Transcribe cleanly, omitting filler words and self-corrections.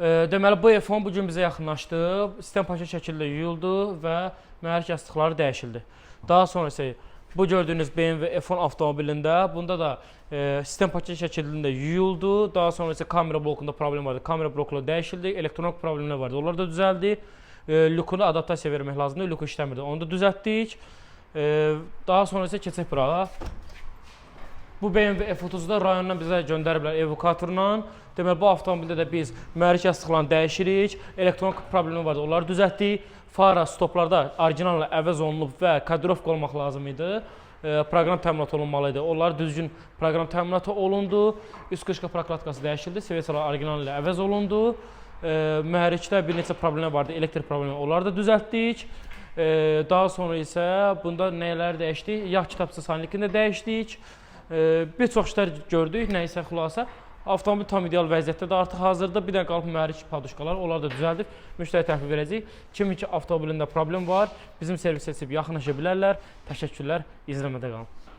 Deməli, bu F10 bugün bizə yaxınlaşdı, sistem paket şəkildə yuyuldu və mühərrik yastıqları dəyişildi. Daha sonra isə bu gördüyünüz BMW F10 avtomobilində, bunda da sistem paket şəkildə yuyuldu. Daha sonra isə kamera blokunda problem vardı, kamera blokları dəyişildi, elektronik problemlər vardı, onlar da düzəldi. Lukuna adaptasiya vermək lazımdır, luku işləmirdi, onu da düzəltdik. Daha sonra isə keçək bura. Bu BMW F30-da rayondan bizə göndəriblər evakuatorla. Deməli, bu avtomobildə də biz mühərrik yastıqlarını dəyişirik, elektronik problemi vardı, onları düzəltdik. Fara, stoplarda orijinalla əvəz olunub və kodirovka olmaq lazım idi. Proqram təminatı olunmalı idi. Onlar düzgün proqram təminatı olundu. Üst qışqa prokladkası dəyişildi, sveçalar orijinal ilə əvəz olundu. Mühərrikdə bir neçə problemlər vardı, elektrik problemi, onları da düzəltdik. Daha sonra isə bunda nələr dəyişdik? Yağ kitabçası saniylikini də dəyişdik. Bir çox işlər gördük, nəysə xülasə. Avtomobil tam ideal vəziyyətdə də artıq hazırda. Bir dənə qalıb mühərrik paduşkalar, onları da düzəldib, müştəri təhvil verəcək. Kimin ki avtomobilində problem var, bizim servis seçib yaxınlaşa bilərlər. Təşəkkürlər, izləmədə qalın.